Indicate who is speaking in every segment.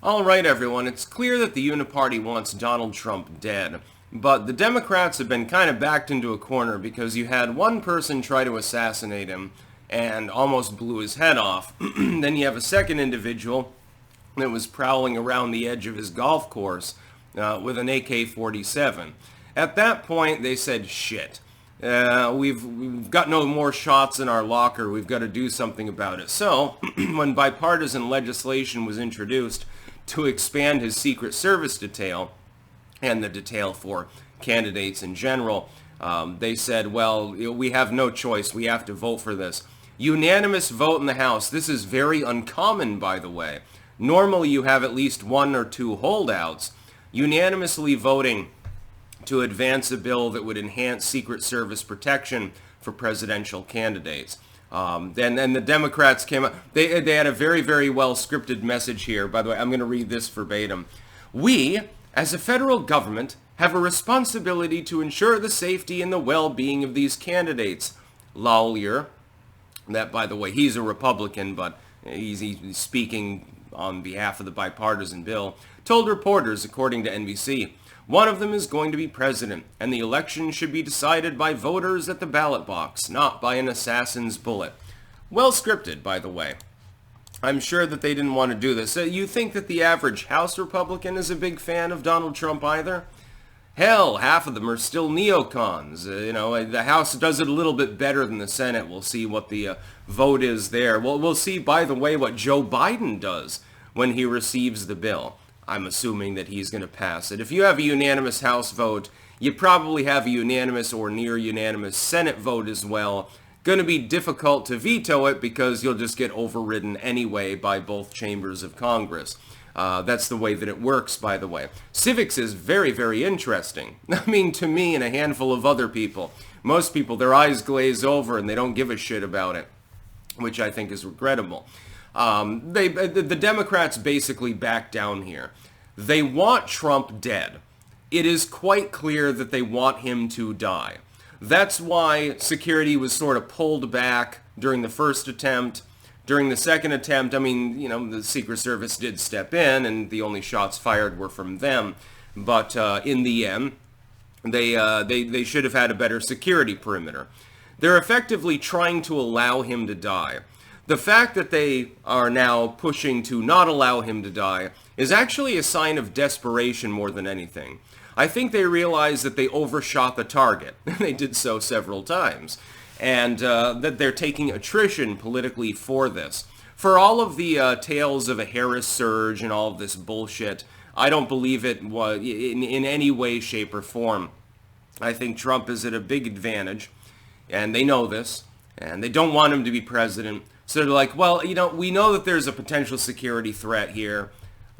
Speaker 1: All right, everyone, it's clear that the Uniparty wants Donald Trump dead. But the Democrats have been kind of backed into a corner because you had one person try to assassinate him and almost blew his head off. Then you have a second individual that was prowling around the edge of his golf course with an AK-47. At that point, they said, shit. We've got no more shots in our locker. We've got to do something about it. So, when bipartisan legislation was introduced to expand his Secret Service detail and the detail for candidates in general, they said, well, we have no choice. We have to vote for this. Unanimous vote in the House. This is very uncommon, by the way. Normally, you have at least one or two holdouts unanimously voting to advance a bill that would enhance Secret Service protection for presidential candidates. Then the Democrats came up. They had a very, very well scripted message here. By the way, I'm going to read this verbatim. We, as a federal government, have a responsibility to ensure the safety and the well-being of these candidates. Lawyer, that, by the way, he's a Republican, but he's speaking on behalf of the bipartisan bill, told reporters, according to NBC, one of them is going to be president, and the election should be decided by voters at the ballot box, not by an assassin's bullet. Well scripted, by the way. I'm sure that they didn't want to do this. You think that the average House Republican is a big fan of Donald Trump either? Hell, half of them are still neocons. The House does it a little bit better than the Senate. We'll see what the vote is there. We'll see, by the way, what Joe Biden does when he receives the bill. I'm assuming that he's going to pass it. If you have a unanimous House vote, you probably have a unanimous or near unanimous Senate vote as well. Going to be difficult to veto it because you'll just get overridden anyway by both chambers of Congress. That's the way that it works, by the way. Civics is very, very interesting. I mean, to me and a handful of other people. Most people, their eyes glaze over and they don't give a shit about it, which I think is regrettable. The Democrats basically back down here. They want Trump dead. It is quite clear that they want him to die. That's why security was sort of pulled back during the first attempt. During the second attempt, the Secret Service did step in, and the only shots fired were from them. But in the end, they should have had a better security perimeter. They're effectively trying to allow him to die. The fact that they are now pushing to not allow him to die is actually a sign of desperation more than anything. I think they realize that they overshot the target. They did so several times. And that they're taking attrition politically for this. For all of the tales of a Harris surge and all of this bullshit, I don't believe it was in any way, shape, or form. I think Trump is at a big advantage, and they know this, and they don't want him to be president. So they're like, well, we know that there's a potential security threat here.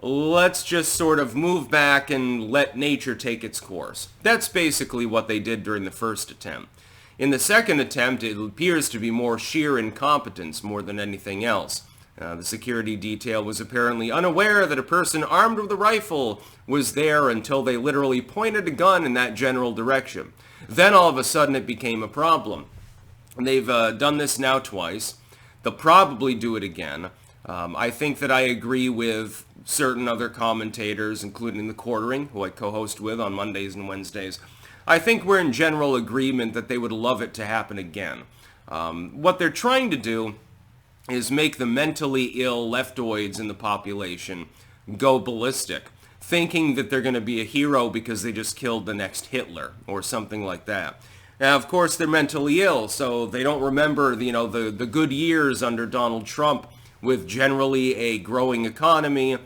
Speaker 1: Let's just sort of move back and let nature take its course. That's basically what they did during the first attempt. In the second attempt, it appears to be more sheer incompetence more than anything else. The security detail was apparently unaware that a person armed with a rifle was there until they literally pointed a gun in that general direction. Then all of a sudden it became a problem. And they've done this now twice. They'll probably do it again. I think that I agree with certain other commentators, including The Quartering, who I co-host with on Mondays and Wednesdays. I think we're in general agreement that they would love it to happen again. What they're trying to do is make the mentally ill leftoids in the population go ballistic, thinking that they're going to be a hero because they just killed the next Hitler or something like that. Now, of course, they're mentally ill, so they don't remember, the good years under Donald Trump with generally a growing economy,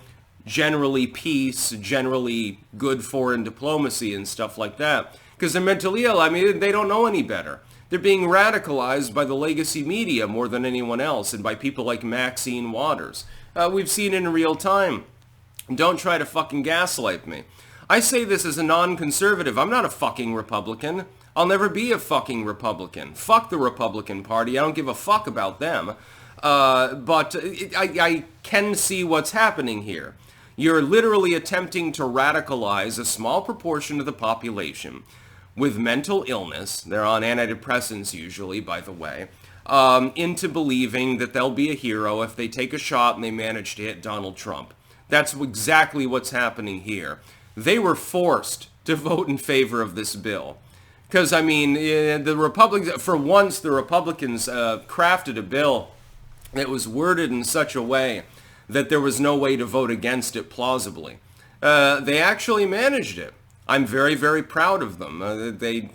Speaker 1: generally peace, generally good foreign diplomacy and stuff like that. Because they're mentally ill. They don't know any better. They're being radicalized by the legacy media more than anyone else, and by people like Maxine Waters. We've seen it in real time. Don't try to fucking gaslight me. I say this as a non-conservative. I'm not a fucking Republican. I'll never be a fucking Republican. Fuck the Republican Party. I don't give a fuck about them. But I can see what's happening here. You're literally attempting to radicalize a small proportion of the population with mental illness, they're on antidepressants usually, by the way, into believing that they'll be a hero if they take a shot and they manage to hit Donald Trump. That's exactly what's happening here. They were forced to vote in favor of this bill. Because, I mean, the Republicans, for once, the Republicans crafted a bill that was worded in such a way that there was no way to vote against it plausibly. They actually managed it. I'm very, very proud of them.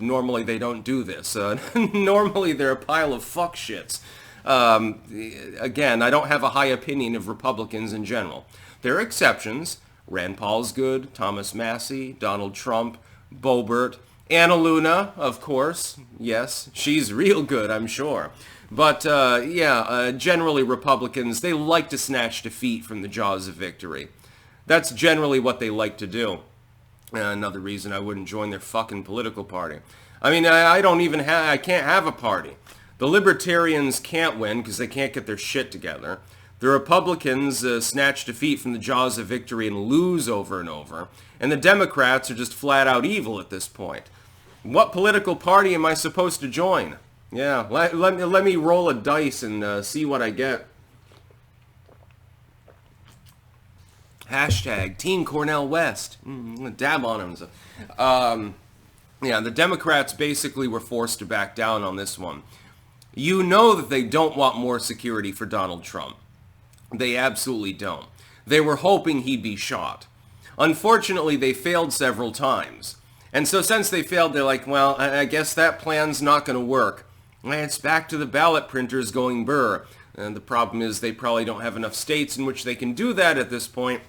Speaker 1: Normally they don't do this. Normally they're a pile of fuck shits. Again, I don't have a high opinion of Republicans in general. There are exceptions. Rand Paul's good, Thomas Massey, Donald Trump, Boebert, Anna Luna, of course. Yes, she's real good, I'm sure. But, generally Republicans, they like to snatch defeat from the jaws of victory. That's generally what they like to do. Another reason I wouldn't join their fucking political party. I mean, I can't have a party. The Libertarians can't win because they can't get their shit together. The Republicans snatch defeat from the jaws of victory and lose over and over. And the Democrats are just flat out evil at this point. What political party am I supposed to join? Yeah, let me roll a dice and see what I get. Hashtag Team Cornel West. Dab on him. Yeah, the Democrats basically were forced to back down on this one. You know that they don't want more security for Donald Trump. They absolutely don't. They were hoping he'd be shot. Unfortunately, they failed several times. And so since they failed, they're like, well, I guess that plan's not going to work. It's back to the ballot printers going burr. And the problem is they probably don't have enough states in which they can do that at this point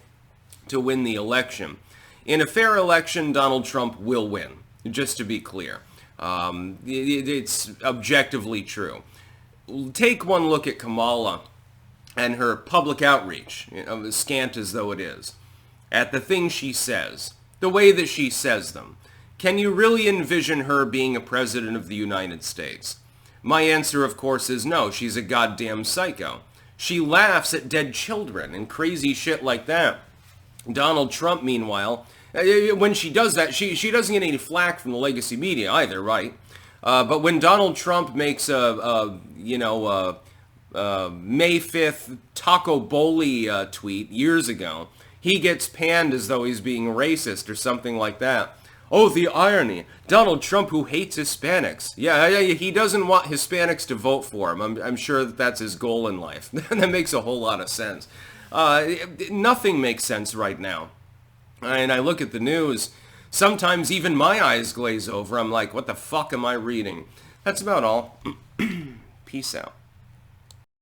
Speaker 1: to win the election. In a fair election, Donald Trump will win, just to be clear. It's objectively true. Take one look at Kamala and her public outreach, as scant as though it is, at the things she says, the way that she says them. Can you really envision her being a president of the United States? My answer, of course, is no. She's a goddamn psycho. She laughs at dead children and crazy shit like that. Donald Trump, meanwhile, when she does that, she doesn't get any flack from the legacy media either, right? But when Donald Trump makes a May 5th Taco Bowly tweet years ago, he gets panned as though he's being racist or something like that. Oh, the irony. Donald Trump, who hates Hispanics. Yeah, he doesn't want Hispanics to vote for him. I'm sure that's his goal in life. That makes a whole lot of sense. Nothing makes sense right now. And I look at the news. Sometimes even my eyes glaze over. I'm like, what the fuck am I reading? That's about all. Peace out.